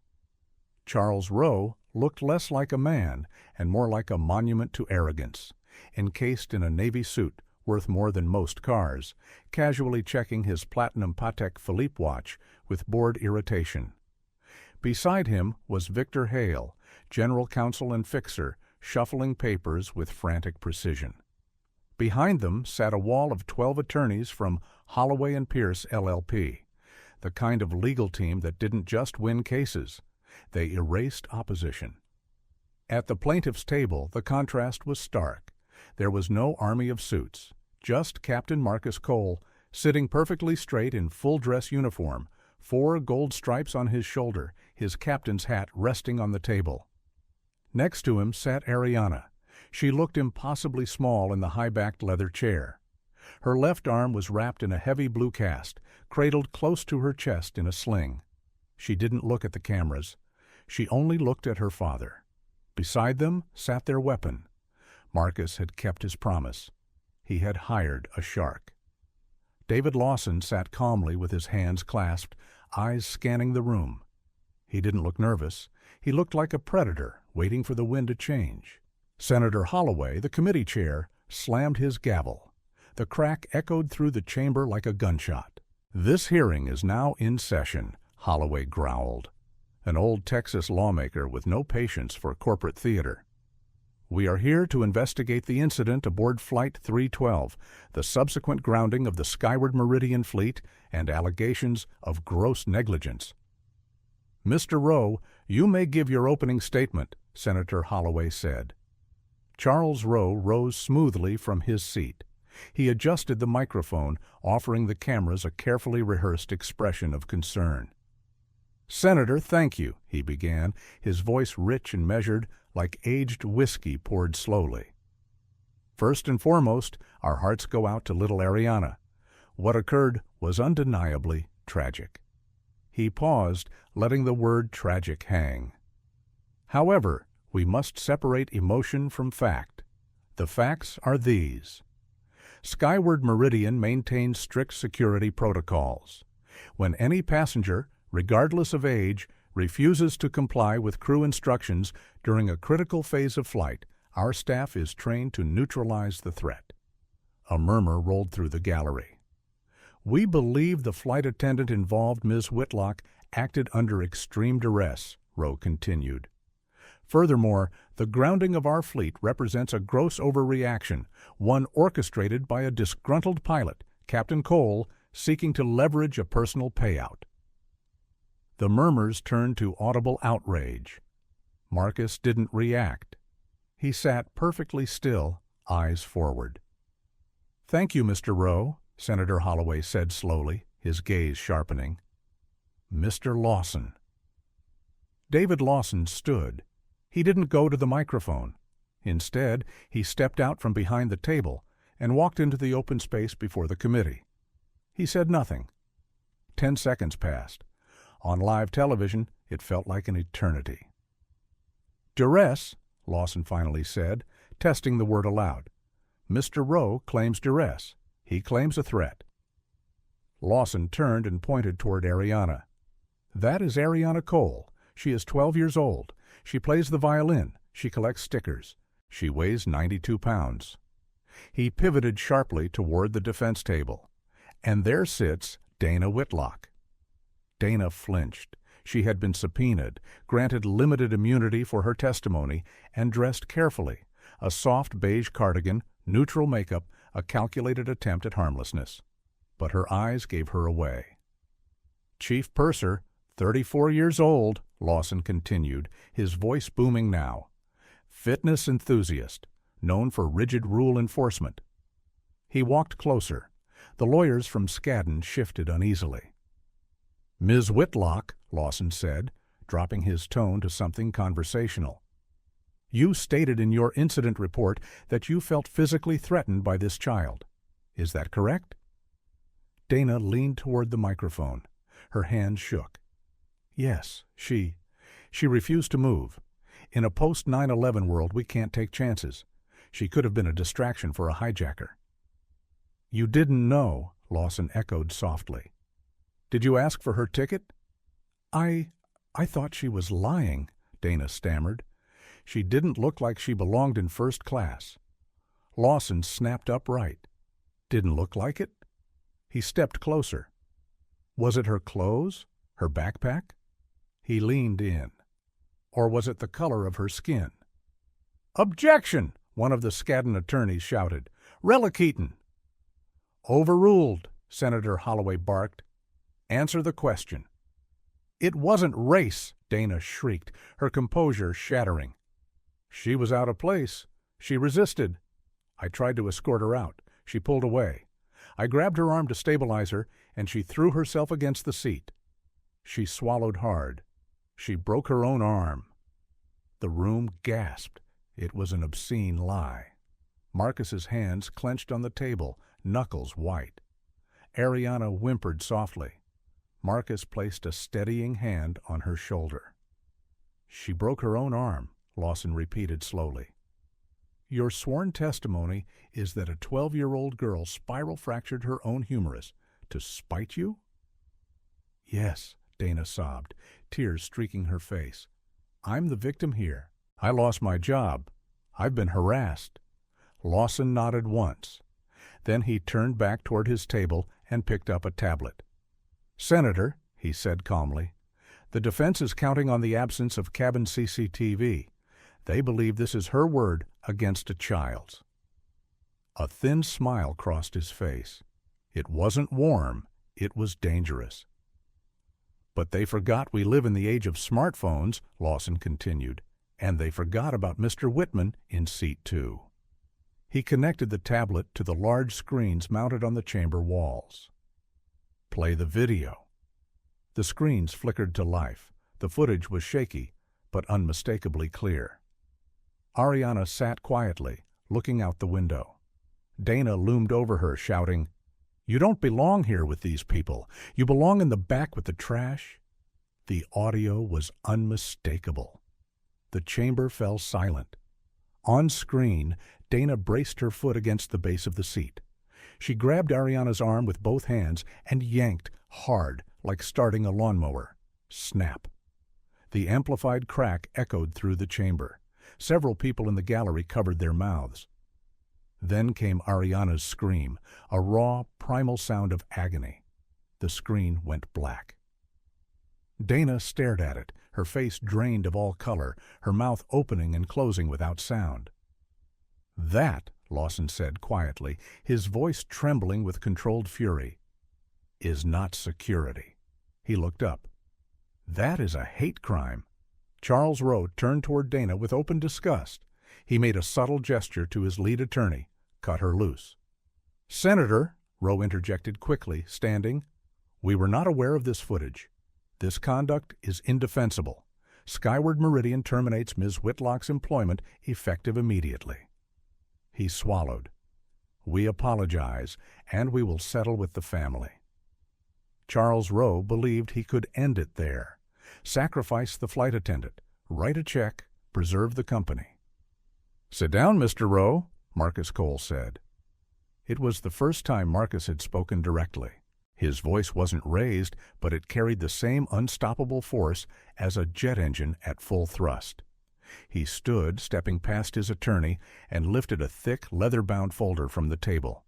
Charles Rowe looked less like a man and more like a monument to arrogance, encased in a Navy suit worth more than most cars, casually checking his platinum Patek Philippe watch with bored irritation. Beside him was Victor Hale, general counsel and fixer, shuffling papers with frantic precision. Behind them sat a wall of 12 attorneys from Holloway & Pierce LLP, the kind of legal team that didn't just win cases. They erased opposition. At the plaintiff's table, the contrast was stark. There was no army of suits, just Captain Marcus Cole, sitting perfectly straight in full-dress uniform, 4 gold stripes on his shoulder, his captain's hat resting on the table. Next to him sat Ariana. She looked impossibly small in the high-backed leather chair. Her left arm was wrapped in a heavy blue cast, cradled close to her chest in a sling. She didn't look at the cameras. She only looked at her father. Beside them sat their weapon. Marcus had kept his promise. He had hired a shark. David Lawson sat calmly with his hands clasped, eyes scanning the room. He didn't look nervous. He looked like a predator waiting for the wind to change. Senator Holloway, the committee chair, slammed his gavel. The crack echoed through the chamber like a gunshot. "This hearing is now in session," Holloway growled, an old Texas lawmaker with no patience for corporate theater. "We are here to investigate the incident aboard Flight 312, the subsequent grounding of the Skyward Meridian fleet, and allegations of gross negligence." "Mr. Rowe, you may give your opening statement," Senator Holloway said. Charles Rowe rose smoothly from his seat. He adjusted the microphone, offering the cameras a carefully rehearsed expression of concern. "Senator, thank you," he began, his voice rich and measured, like aged whiskey poured slowly. "First and foremost, our hearts go out to little Ariana. What occurred was undeniably tragic." He paused, letting the word tragic hang. "However, we must separate emotion from fact. The facts are these. Skyward Meridian maintains strict security protocols. When any passenger, regardless of age, refuses to comply with crew instructions during a critical phase of flight, our staff is trained to neutralize the threat." A murmur rolled through the gallery. "We believe the flight attendant involved, Ms. Whitlock, acted under extreme duress," Rowe continued. "Furthermore, the grounding of our fleet represents a gross overreaction, one orchestrated by a disgruntled pilot, Captain Cole, seeking to leverage a personal payout." The murmurs turned to audible outrage. Marcus didn't react. He sat perfectly still, eyes forward. "Thank you, Mr. Rowe," Senator Holloway said slowly, his gaze sharpening. "Mr. Lawson." David Lawson stood. He didn't go to the microphone. Instead, he stepped out from behind the table and walked into the open space before the committee. He said nothing. 10 seconds passed. On live television, it felt like an eternity. "Duress," Lawson finally said, testing the word aloud. "Mr. Rowe claims duress. He claims a threat." Lawson turned and pointed toward Ariana. "That is Ariana Cole. She is 12 years old. She plays the violin. She collects stickers. She weighs 92 pounds. He pivoted sharply toward the defense table. "And there sits Dana Whitlock." Dana flinched. She had been subpoenaed, granted limited immunity for her testimony, and dressed carefully, a soft beige cardigan, neutral makeup, a calculated attempt at harmlessness. But her eyes gave her away. Chief Purser, 34 years old, Lawson continued, his voice booming now. Fitness enthusiast, known for rigid rule enforcement. He walked closer. The lawyers from Skadden shifted uneasily. Ms. Whitlock, Lawson said, dropping his tone to something conversational. You stated in your incident report that you felt physically threatened by this child. Is that correct? Dana leaned toward the microphone. Her hand shook. Yes, she refused to move. In a post-9/11 world, we can't take chances. She could have been a distraction for a hijacker. You didn't know, Lawson echoed softly. Did you ask for her ticket? I thought she was lying, Dana stammered. She didn't look like she belonged in first class. Lawson snapped upright. Didn't look like it? He stepped closer. Was it her clothes? Her backpack? He leaned in. Or was it the color of her skin? Objection! One of the Skadden attorneys shouted. Relic-Eaton! Overruled, Senator Holloway barked. Answer the question. It wasn't race, Dana shrieked, her composure shattering. She was out of place. She resisted. I tried to escort her out. She pulled away. I grabbed her arm to stabilize her, and she threw herself against the seat. She swallowed hard. She broke her own arm. The room gasped. It was an obscene lie. Marcus's hands clenched on the table, knuckles white. Ariana whimpered softly. Marcus placed a steadying hand on her shoulder. She broke her own arm, Lawson repeated slowly. Your sworn testimony is that a 12-year-old girl spiral-fractured her own humerus to spite you? Yes, Dana sobbed, tears streaking her face. I'm the victim here. I lost my job. I've been harassed. Lawson nodded once. Then he turned back toward his table and picked up a tablet. Senator, he said calmly, the defense is counting on the absence of cabin CCTV. They believe this is her word against a child's. A thin smile crossed his face. It wasn't warm, it was dangerous. But they forgot we live in the age of smartphones, Lawson continued, and they forgot about Mr. Whitman in seat 2. He connected the tablet to the large screens mounted on the chamber walls. Play the video. The screens flickered to life. The footage was shaky, but unmistakably clear. Ariana sat quietly, looking out the window. Dana loomed over her, shouting, You don't belong here with these people. You belong in the back with the trash. The audio was unmistakable. The chamber fell silent. On screen, Dana braced her foot against the base of the seat. She grabbed Ariana's arm with both hands and yanked hard, like starting a lawnmower. Snap. The amplified crack echoed through the chamber. Several people in the gallery covered their mouths. Then came Ariana's scream, a raw, primal sound of agony. The screen went black. Dana stared at it, her face drained of all color, her mouth opening and closing without sound. That, Lawson said quietly, his voice trembling with controlled fury, is not security. He looked up. That is a hate crime. Charles Rowe turned toward Dana with open disgust. He made a subtle gesture to his lead attorney, cut her loose. Senator, Rowe interjected quickly, standing, we were not aware of this footage. This conduct is indefensible. Skyward Meridian terminates Ms. Whitlock's employment effective immediately. He swallowed. We apologize, and we will settle with the family. Charles Rowe believed he could end it there. Sacrifice the flight attendant, write a check, preserve the company. Sit down, Mr. Rowe, Marcus Cole said. It was the first time Marcus had spoken directly. His voice wasn't raised, but it carried the same unstoppable force as a jet engine at full thrust. He stood, stepping past his attorney, and lifted a thick, leather-bound folder from the table.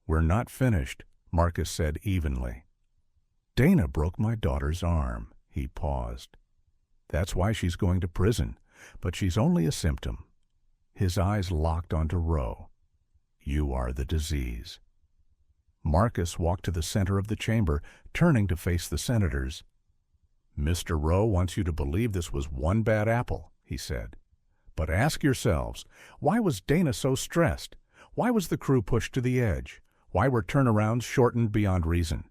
We're not finished, Marcus said evenly. Dana broke my daughter's arm, He paused. That's why she's going to prison, but she's only a symptom. His eyes locked onto Rowe. You are the disease. Marcus walked to the center of the chamber, turning to face the senators. Mr. Rowe wants you to believe this was one bad apple, he said. But ask yourselves, why was Dana so stressed? Why was the crew pushed to the edge? Why were turnarounds shortened beyond reason?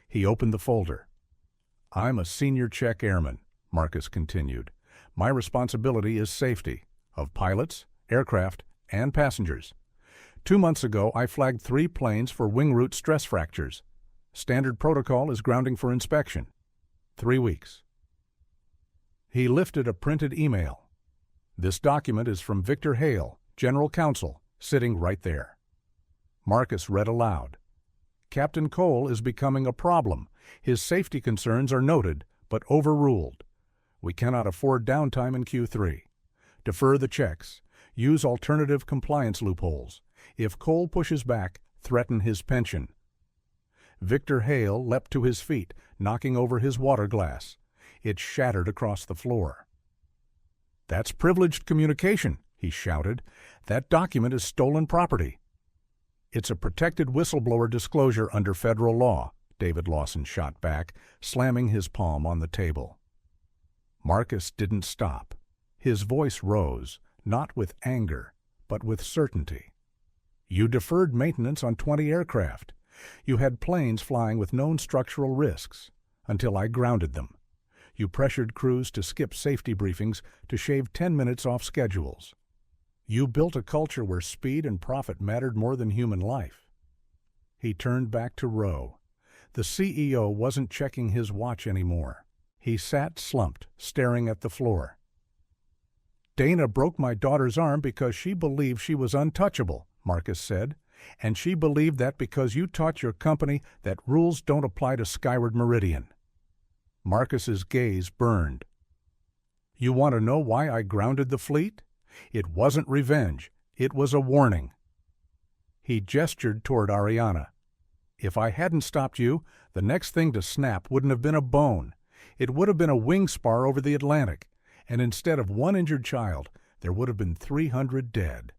He opened the folder. I'm a senior check airman, Marcus continued. My responsibility is safety of pilots, aircraft, and passengers. 2 months ago, I flagged 3 planes for wing root stress fractures. Standard protocol is grounding for inspection. 3 weeks. He lifted a printed email. This document is from Victor Hale, General Counsel, sitting right there. Marcus read aloud. Captain Cole is becoming a problem. His safety concerns are noted, but overruled. We cannot afford downtime in Q3. Defer the checks. Use alternative compliance loopholes. If Cole pushes back, threaten his pension. Victor Hale leapt to his feet, knocking over his water glass. It shattered across the floor. That's privileged communication, he shouted. That document is stolen property. It's a protected whistleblower disclosure under federal law, David Lawson shot back, slamming his palm on the table. Marcus didn't stop. His voice rose, not with anger, but with certainty. You deferred maintenance on 20 aircraft. You had planes flying with known structural risks, until I grounded them. You pressured crews to skip safety briefings to shave 10 minutes off schedules. You built a culture where speed and profit mattered more than human life. He turned back to Rowe. The CEO wasn't checking his watch anymore. He sat slumped, staring at the floor. Dana broke my daughter's arm because she believed she was untouchable, Marcus said, and she believed that because you taught your company that rules don't apply to Skyward Meridian. Marcus's gaze burned. You want to know why I grounded the fleet? It wasn't revenge. It was a warning. He gestured toward Ariana. If I hadn't stopped you, the next thing to snap wouldn't have been a bone. It would have been a wing spar over the Atlantic, and instead of 1 injured child, there would have been 300 dead.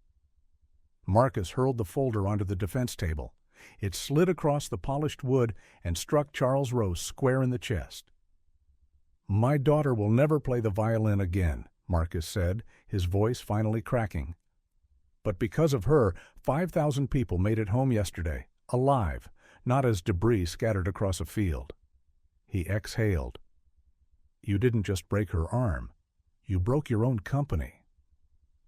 Marcus hurled the folder onto the defense table. It slid across the polished wood and struck Charles Rowe square in the chest. My daughter will never play the violin again, Marcus said, his voice finally cracking. But because of her, 5,000 people made it home yesterday, alive, not as debris scattered across a field. He exhaled. You didn't just break her arm. You broke your own company.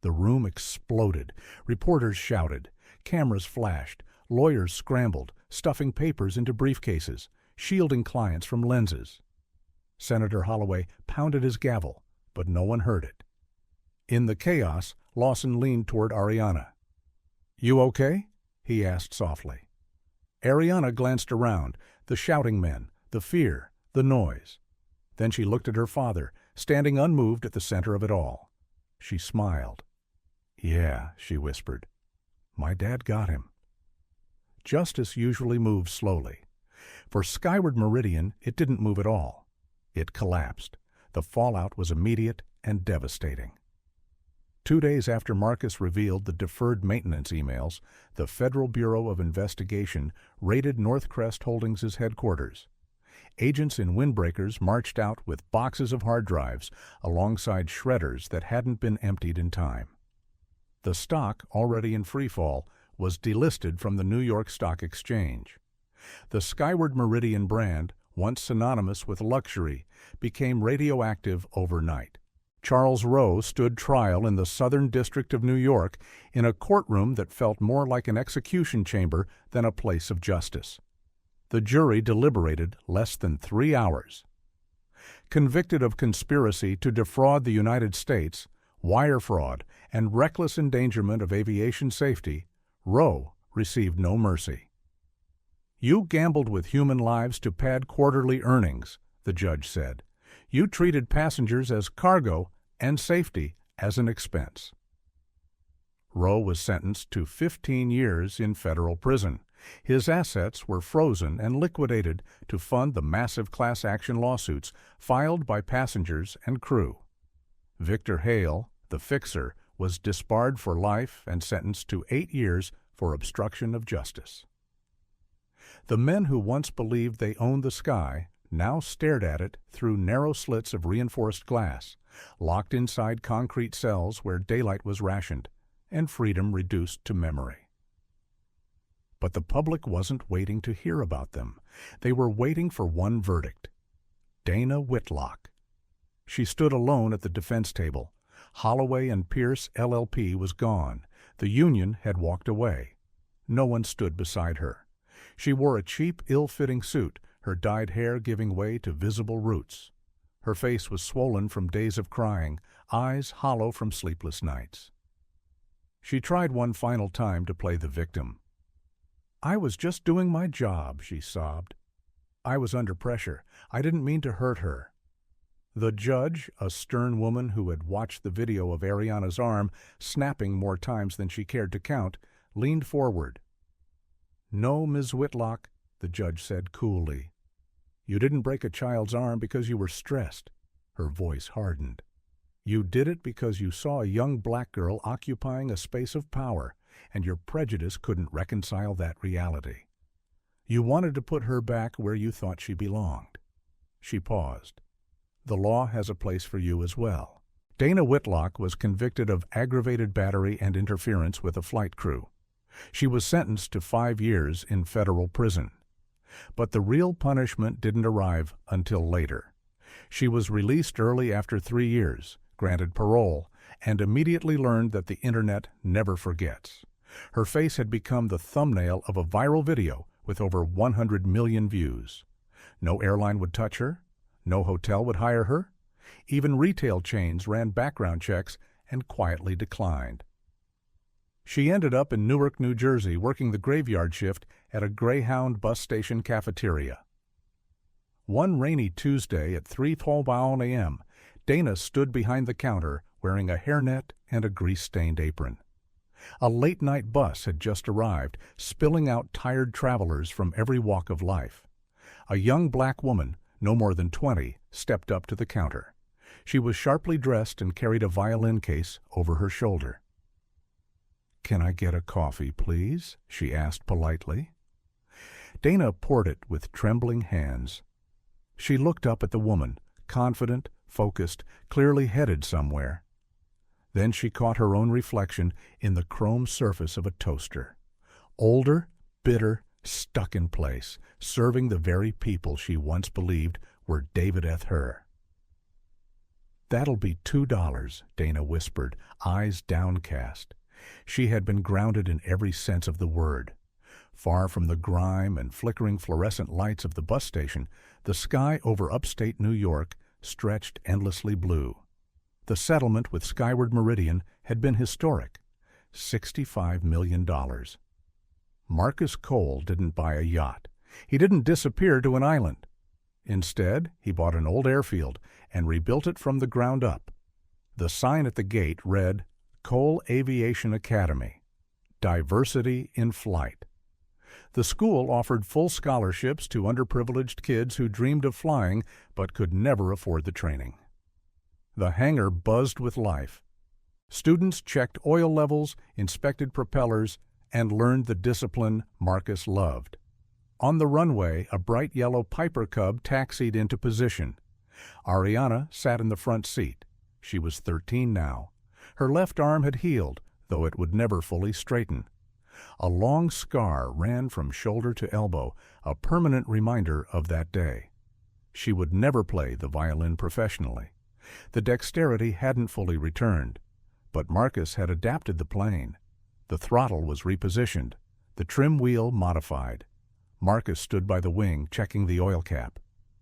The room exploded. Reporters shouted. Cameras flashed. Lawyers scrambled, stuffing papers into briefcases, shielding clients from lenses. Senator Holloway pounded his gavel, but no one heard it. In the chaos, Lawson leaned toward Ariana. You okay? He asked softly. Ariana glanced around, the shouting men, the fear, the noise. Then she looked at her father, standing unmoved at the center of it all. She smiled. Yeah, she whispered. My dad got him. Justice usually moves slowly. For Skyward Meridian, it didn't move at all. It collapsed. The fallout was immediate and devastating. 2 days after Marcus revealed the deferred maintenance emails, the Federal Bureau of Investigation raided Northcrest Holdings' headquarters. Agents in windbreakers marched out with boxes of hard drives alongside shredders that hadn't been emptied in time. The stock, already in freefall, was delisted from the New York Stock Exchange. The Skyward Meridian brand, once synonymous with luxury, became radioactive overnight. Charles Rowe stood trial in the Southern District of New York in a courtroom that felt more like an execution chamber than a place of justice. The jury deliberated less than 3 hours. Convicted of conspiracy to defraud the United States, wire fraud, and reckless endangerment of aviation safety, Rowe received no mercy. You gambled with human lives to pad quarterly earnings, the judge said. You treated passengers as cargo and safety as an expense. Rowe was sentenced to 15 years in federal prison, His assets were frozen and liquidated to fund the massive class action lawsuits filed by passengers and crew. Victor Hale, the fixer, was disbarred for life and sentenced to 8 years for obstruction of justice. The men who once believed they owned the sky now stared at it through narrow slits of reinforced glass, locked inside concrete cells where daylight was rationed and freedom reduced to memory. But the public wasn't waiting to hear about them. They were waiting for one verdict: Dana Whitlock. She stood alone at the defense table. Holloway and Pierce LLP was gone. The union had walked away. No one stood beside her. She wore a cheap, ill-fitting suit, her dyed hair giving way to visible roots. Her face was swollen from days of crying, eyes hollow from sleepless nights. She tried one final time to play the victim. "I was just doing my job," she sobbed. "I was under pressure. I didn't mean to hurt her." The judge, a stern woman who had watched the video of Ariana's arm snapping more times than she cared to count, leaned forward. "No, Ms. Whitlock," the judge said coolly. "You didn't break a child's arm because you were stressed." Her voice hardened. "You did it because you saw a young black girl occupying a space of power, and your prejudice couldn't reconcile that reality. You wanted to put her back where you thought she belonged." She paused. "The law has a place for you as well." Dana Whitlock was convicted of aggravated battery and interference with a flight crew. She was sentenced to 5 years in federal prison. But the real punishment didn't arrive until later. She was released early after 3 years, granted parole, and immediately learned that the Internet never forgets. Her face had become the thumbnail of a viral video with over 100 million views. No airline would touch her. No hotel would hire her. Even retail chains ran background checks and quietly declined. She ended up in Newark, New Jersey, working the graveyard shift at a Greyhound bus station cafeteria. One rainy Tuesday at 3:12 a.m., Dana stood behind the counter wearing a hairnet and a grease-stained apron. A late-night bus had just arrived, spilling out tired travelers from every walk of life. A young black woman, no more than 20, stepped up to the counter. She was sharply dressed and carried a violin case over her shoulder. "Can I get a coffee, please?" she asked politely. Dana poured it with trembling hands. She looked up at the woman, confident, focused, clearly headed somewhere. Then she caught her own reflection in the chrome surface of a toaster. Older, bitter, stuck in place, serving the very people she once believed were David F. her. "That'll be $2, Dana whispered, eyes downcast. She had been grounded in every sense of the word. Far from the grime and flickering fluorescent lights of the bus station, the sky over upstate New York stretched endlessly blue. The settlement with Skyward Meridian had been historic. $65 million. Marcus Cole didn't buy a yacht. He didn't disappear to an island. Instead, he bought an old airfield and rebuilt it from the ground up. The sign at the gate read, "Cole Aviation Academy. Diversity in Flight." The school offered full scholarships to underprivileged kids who dreamed of flying but could never afford the training. The hangar buzzed with life. Students checked oil levels, inspected propellers, and learned the discipline Marcus loved. On the runway, a bright yellow Piper Cub taxied into position. Ariana sat in the front seat. She was 13 now. Her left arm had healed, though it would never fully straighten. A long scar ran from shoulder to elbow, a permanent reminder of that day. She would never play the violin professionally. The dexterity hadn't fully returned, but Marcus had adapted the plane. The throttle was repositioned, the trim wheel modified. Marcus stood by the wing, checking the oil cap.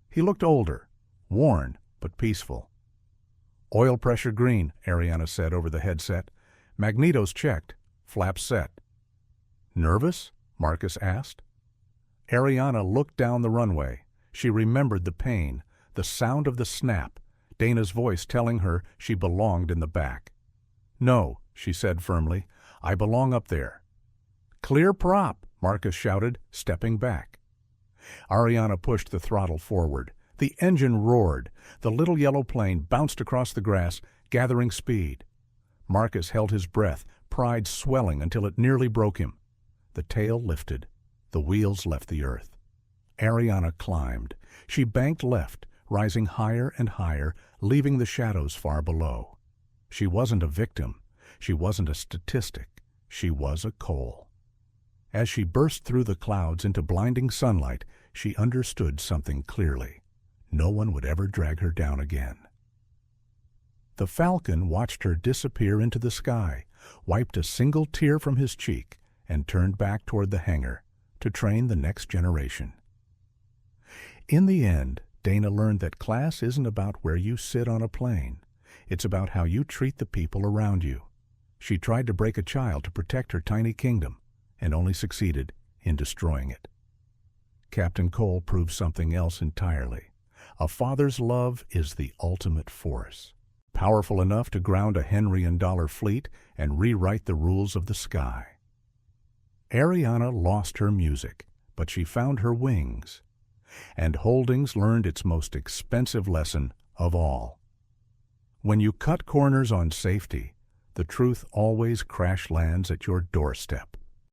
He looked older, worn, but peaceful. "Oil pressure green," Ariana said over the headset. "Magnetos checked, flaps set." "Nervous?" Marcus asked. Ariana looked down the runway. She remembered the pain, the sound of the snap, Dana's voice telling her she belonged in the back. "No," she said firmly. "I belong up there." "Clear prop," Marcus shouted, stepping back. Ariana pushed the throttle forward. The engine roared. The little yellow plane bounced across the grass, gathering speed. Marcus held his breath, pride swelling until it nearly broke him. The tail lifted. The wheels left the earth. Ariana climbed. She banked left, rising higher and higher, leaving the shadows far below. She wasn't a victim. She wasn't a statistic. She was a coal. As she burst through the clouds into blinding sunlight, she understood something clearly. No one would ever drag her down again. The Falcon watched her disappear into the sky, wiped a single tear from his cheek, and turned back toward the hangar to train the next generation. In the end, Dana learned that class isn't about where you sit on a plane. It's about how you treat the people around you. She tried to break a child to protect her tiny kingdom, and only succeeded in destroying it. Captain Cole proved something else entirely. A father's love is the ultimate force, powerful enough to ground a Henry and Dollar fleet and rewrite the rules of the sky. Ariana lost her music, but she found her wings. And Holdings learned its most expensive lesson of all. When you cut corners on safety, the truth always crash lands at your doorstep.